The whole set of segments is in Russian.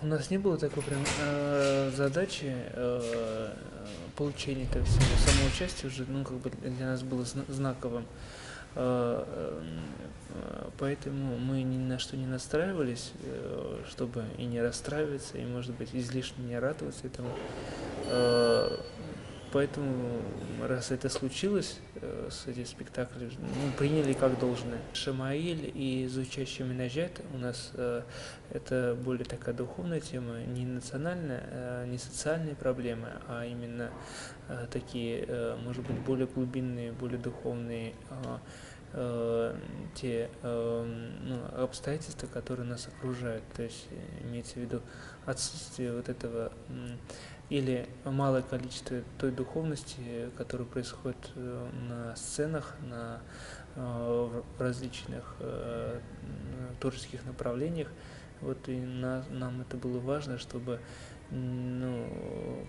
нас не было такой прям задачи получения этого всего. Само участие уже, ну, как бы для нас было знаковым. Поэтому мы ни на что не настраивались, чтобы и не расстраиваться, и, может быть, излишне не радоваться этому. Поэтому, раз это случилось с этим спектаклем, мы приняли как должное. Шамаиль и звучащий минаджат у нас это более такая духовная тема, не национальная, не социальные проблемы, а именно такие, может быть, более глубинные, более духовные те обстоятельства, которые нас окружают. То есть имеется в виду отсутствие вот этого или малое количество той духовности, которая происходит на сценах, в различных творческих направлениях. Вот и нам это было важно, чтобы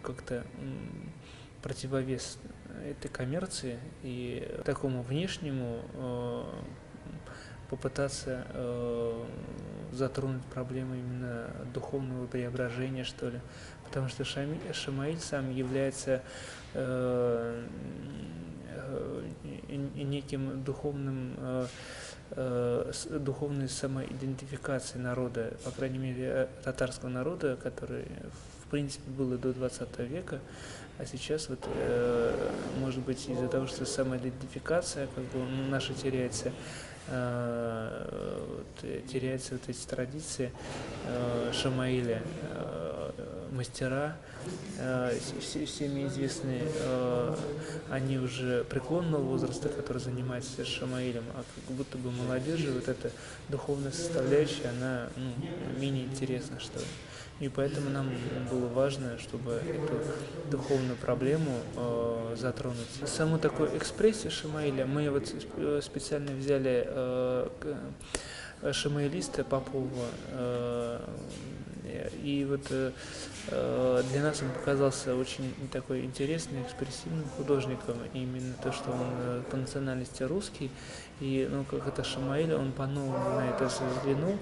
как-то противовес этой коммерции и такому внешнему попытаться затронуть проблему именно духовного преображения, что ли. Потому что Шамаиль сам является неким духовной самоидентификацией народа, по крайней мере, татарского народа, который, в принципе, было до 20 века, а сейчас вот, может быть, из-за того, что самоидентификация как бы наша теряется, теряются вот эти традиции Шамаиля, мастера, всеми известные, они уже преклонного возраста, которые занимаются Шамаилем, а как будто бы молодежи вот эта духовная составляющая, она менее интересна, что ли. И поэтому нам было важно, чтобы эту духовную проблему затронуть. Саму такую экспрессию Шамаиля мы вот специально взяли шамаилиста Попова, и вот для нас он показался очень такой интересным, экспрессивным художником. Именно то, что он по национальности русский, и как это Шамаиль, он по-новому на это взглянул,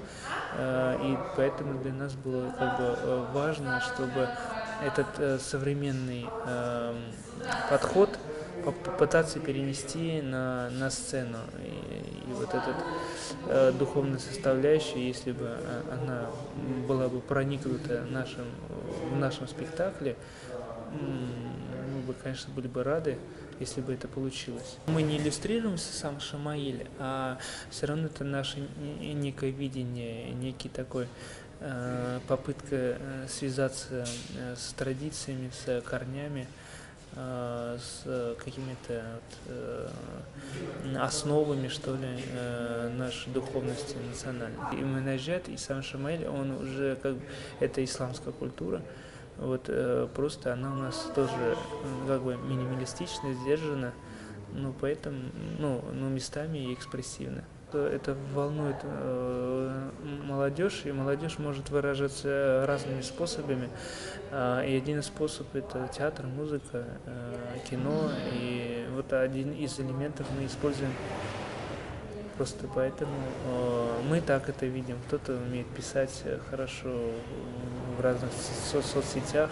и поэтому для нас было как бы важно, чтобы этот современный подход попытаться перенести на сцену. И вот эта духовная составляющая, если бы она была бы проникнута в нашем спектакле, мы бы, конечно, были бы рады, если бы это получилось. Мы не иллюстрируем сам Шамаиль, а все равно это наше некое видение, некий такой попытка связаться с традициями, с корнями, с какими-то основами, что ли, нашей духовности национальной. И минаджат, и сам Шамаиль, он уже как бы, это исламская культура, вот просто она у нас тоже как бы минималистично, сдержана, поэтому, местами и экспрессивно. Это волнует молодежь, и молодежь может выражаться разными способами. И один из способов – это театр, музыка, кино. И вот один из элементов мы используем просто поэтому. Мы так это видим. Кто-то умеет писать хорошо в разных соцсетях,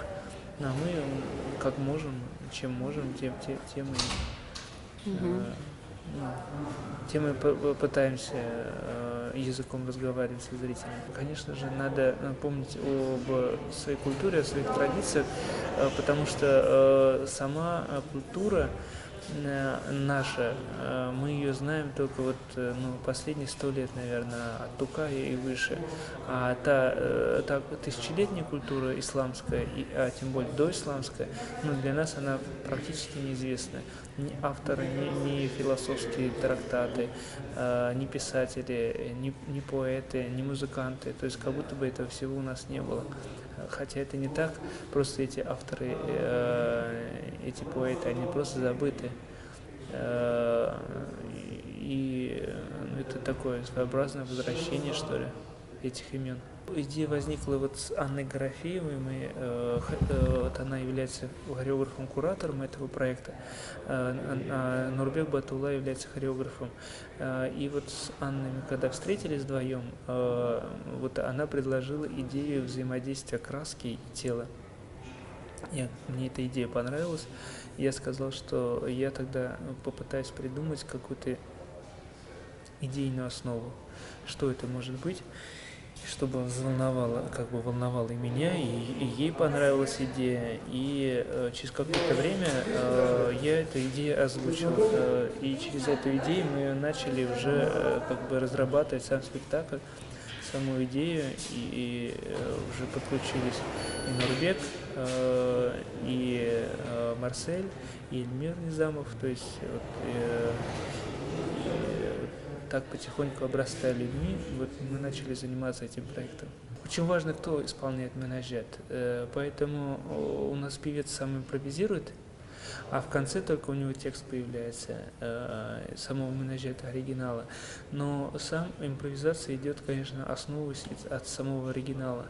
а мы как можем, чем можем, тем мы пытаемся языком разговаривать со зрителями. Конечно же, надо помнить об своей культуре, о своих традициях, потому что сама культура наша, мы ее знаем только вот последние 100 лет, наверное, от Тукая и выше. А та тысячелетняя культура исламская, а тем более доисламская, для нас она практически неизвестна. Ни авторы, ни философские трактаты, ни писатели, ни поэты, ни музыканты. То есть как будто бы этого всего у нас не было. Хотя это не так, просто эти авторы, эти поэты, они просто забыты. И это такое своеобразное возвращение, что ли, этих имен. Идея возникла вот с Анной Горофеевой, вот она является хореографом-куратором этого проекта, а Нурбек Батулла является хореографом. И вот с Анной мы когда встретились вдвоем, вот она предложила идею взаимодействия краски и тела. Мне эта идея понравилась. Я сказал, что я тогда попытаюсь придумать какую-то идейную основу, что это может быть, чтобы волновало и меня, и ей понравилась идея. И через какое-то время я эту идею озвучил. И через эту идею мы начали уже разрабатывать сам спектакль, саму идею, и уже подключились и Нурбек, и Марсель, и Эльмир Низамов, то есть так потихоньку обрастая людьми, вот мы начали заниматься этим проектом. Очень важно, кто исполняет менажет, поэтому у нас певец сам импровизирует, а в конце только у него текст появляется, самого менажета оригинала. Но сам импровизация идет, конечно, основываясь от самого оригинала.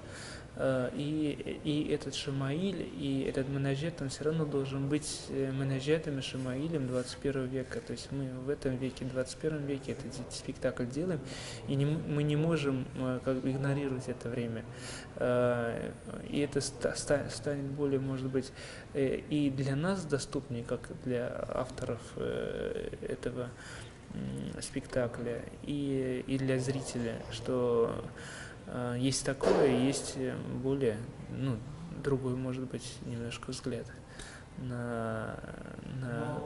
И этот Шамаиль, и этот менажет, он все равно должен быть менажетом и Шамаилем 21 века. То есть мы в этом веке, 21 веке этот спектакль делаем, и мы не можем игнорировать это время. И это станет более, может быть, и для нас доступнее, как для авторов этого спектакля, и для зрителя, что есть такое, есть более, другой, может быть, немножко взгляд на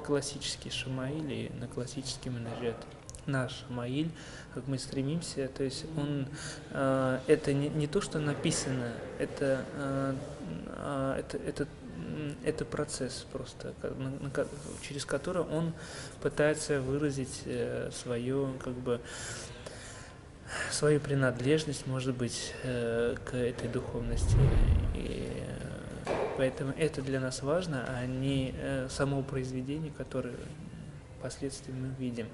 классический Шамаиль и на классический менажет. Наш Шамаиль, как мы стремимся, то есть он, это не то, что написано, это процесс просто, через который он пытается выразить свою принадлежность, может быть, к этой духовности. И поэтому это для нас важно, а не само произведение, которое впоследствии мы видим.